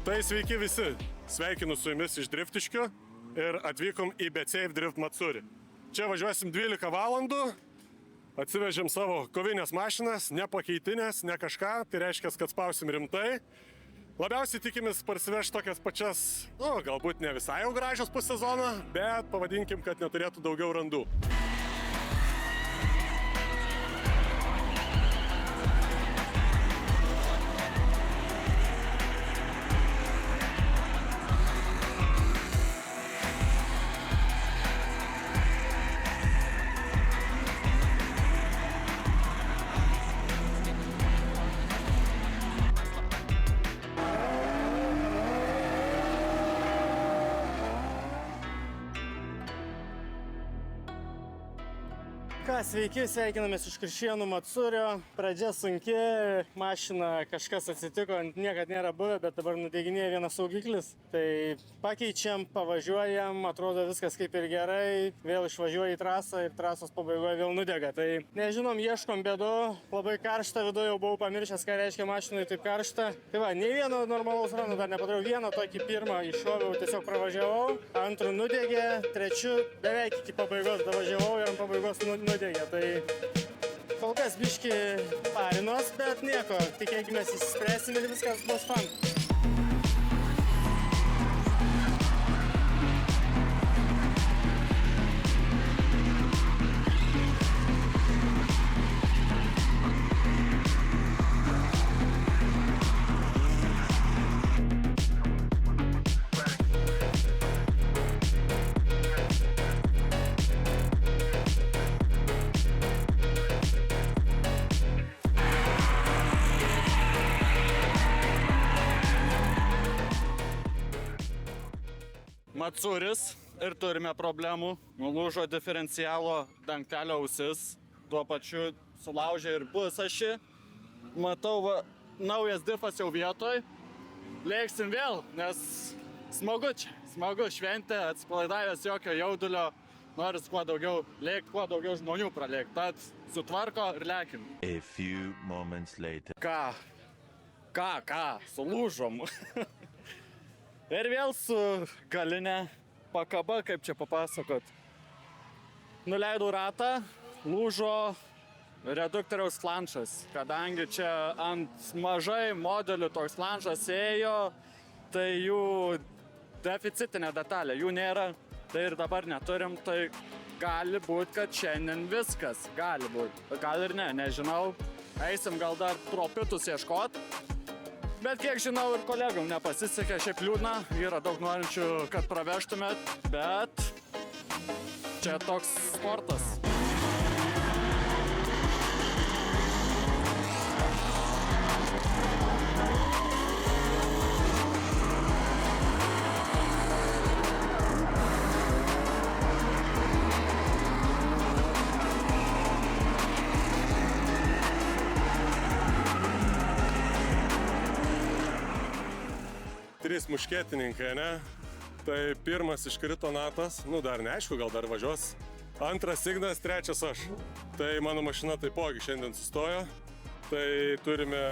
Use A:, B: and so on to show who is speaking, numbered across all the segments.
A: Tai sveiki visi, sveikinu su jumis iš Driftiškio ir atvykom į BeSafe Drift Matsuri. Čia važiuosim 12 valandų, atsivežėm savo kovinės mašinas, ne pakeitinės, ne kažką, tai reiškia, kad spausim rimtai. Labiausiai tikimės parsivežti tokias pačias, galbūt ne visai jau gražios pussezono, bet pavadinkim, kad neturėtų daugiau randų.
B: Sveiki, sveikinamės iš Krišėnų Matsurio. Pradžia sunki, mašina kažkas atsitiko, niekad nėra buvę, bet dabar nudeginėja vienas saugiklis. Tai pakeičiam, pavažiuojam, atrodo viskas kaip ir gerai, vėl išvažiuoja į trasą ir trasos pabaigoje vėl nudega. Tai nežinom, ieškom bėdų, labai karšta viduje, jau buvau pamiršęs, ką reiškia mašinai taip karšta. Tai va, nei vieno normalaus rando dar nepadariau, vieną tokį pirmą iššoviau, tiesiog pravažiavau, antrų nudegė, trečių beveik iki pabaigos davažiavau ir ant pabaigos nudegė. Tai kol kas biški parinos, bet nieko, tikėkime įsispręsim ir viskas bus fan.
C: Matsuris ir turime problemų. Nulūžo diferencialo dangtelio ausis, tuo pačiu sulaužė ir pusašį. Matau, naujas diffas jau vietoj. Lėksim vėl, nes smagu čia, smagu šventė, atsipalaidavęs jokio jaudulio. Noris kuo daugiau lėkti, kuo daugiau žmonių pralėkti. Tad sutvarko ir lėkim.
D: A few moments later.
C: Ką, sulūžom. Ir vėl su galinė pakaba, kaip čia papasakot. Nuleidau ratą, lūžo reduktoriaus flanšas. Kadangi čia ant mažai modelių toks flanšas ėjo, tai jų deficitinė detalė, jų nėra. Tai ir dabar neturim, tai gali būt, kad šiandien viskas. Gali būt. Gal ir ne, nežinau. Eisim gal dar tropitus ieškot. Bet kiek žinau ir kolegom nepasisekė, šiaip liūdna, yra daug norinčių, kad pravežtumėt, bet čia toks sportas.
A: Trys muškietininkai, ne? Tai pirmas iškrito Natas, dar neaišku, gal dar važiuos. Antras Ignas, trečias aš. Tai mano mašina taipogi šiandien sustojo. Tai turime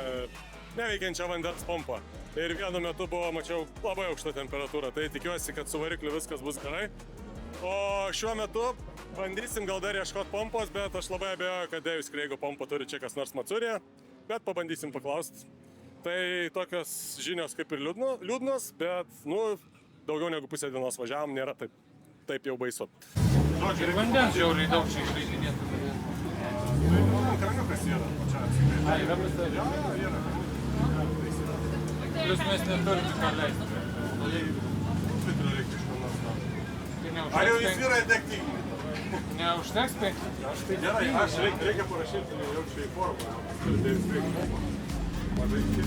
A: neveikiančią vandens pompą. Ir vienu metu buvo, mačiau, labai aukšta temperatūra. Tai tikiuosi, kad su varikliu viskas bus gerai. O šiuo metu bandysim gal dar ieškoti pompos, bet aš labai abejoju, kad Davis Kreigo pompą turi čia kas nors Matsuryje. Bet pabandysim paklausti. Tai tokios žinios kaip ir liūdnos, bet, daugiau negu pusę dienos važiavom, nėra taip jau baisu.
E: Ir vandens žiauriai daug čia išleidinėtų.
A: Kraniukas yra, čia apskritai.
E: Ai, yra pristatė?
A: Jo, yra.
E: Plius mes neturim ką leisti.
A: Litro reikia iš manos tam. Ar jau jis yra degtinį?
E: Neužteks 5?
A: Gerai, reikia parašyti jau čia į formą. Davis Kreigo. Mažai kiek.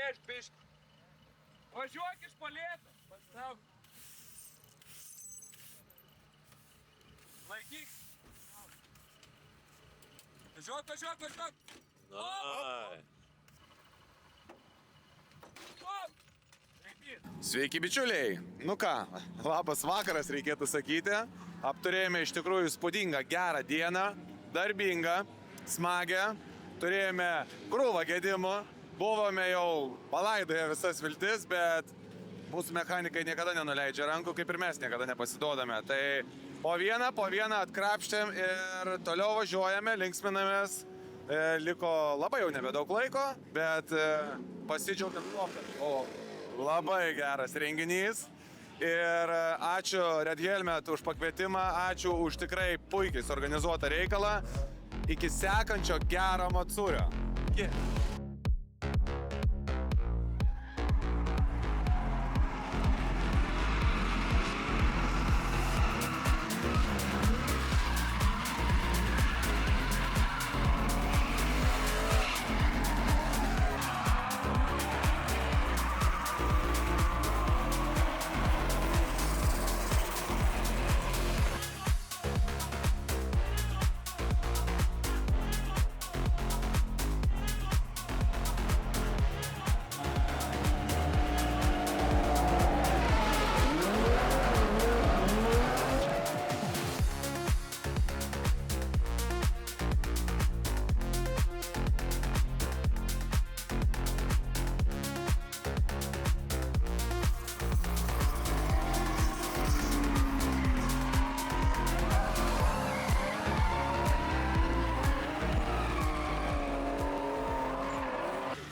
F: Prieš biškį. Važiuok iš palėto. Pastauk. Laikyk. Važiuok.
G: Sveiki bičiuliai! Nu ką, labas vakaras reikėtų sakyti. Apturėjome iš tikrųjų įspūdingą, gerą dieną, darbingą, smagią. Turėjome krūvą gedimų, buvome jau palaidoję visas viltis, bet mūsų mechanikai niekada nenuleidžia rankų, kaip ir mes niekada nepasiduodame. Tai po vieną atkrapštėm ir toliau važiuojame, linksminamės. Liko labai jau nebedaug laiko, bet pasidžiaugiam tuo, kad labai geras renginys. Ir ačiū Red Helmet už pakvietimą, ačiū už tikrai puikiai suorganizuotą reikalą. Iki sekančio gero Matsurio.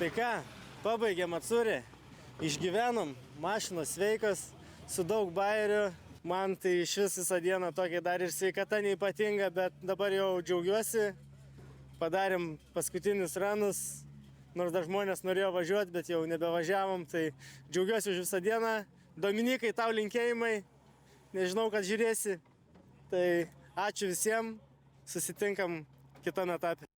B: Tai ką, pabaigėm Matsurį, išgyvenom, mašinos sveikas, su daug bairių. Man tai iš vis visą dieną tokia dar ir sveikata neypatinga, bet dabar jau džiaugiuosi. Padarėm paskutinius ranus, nors dar žmonės norėjo važiuoti, bet jau nebevažiavom, tai džiaugiuosi už visą dieną. Dominikai, tau linkėjimai, nežinau, kad žiūrėsi. Tai ačiū visiems, susitinkam kitame etape.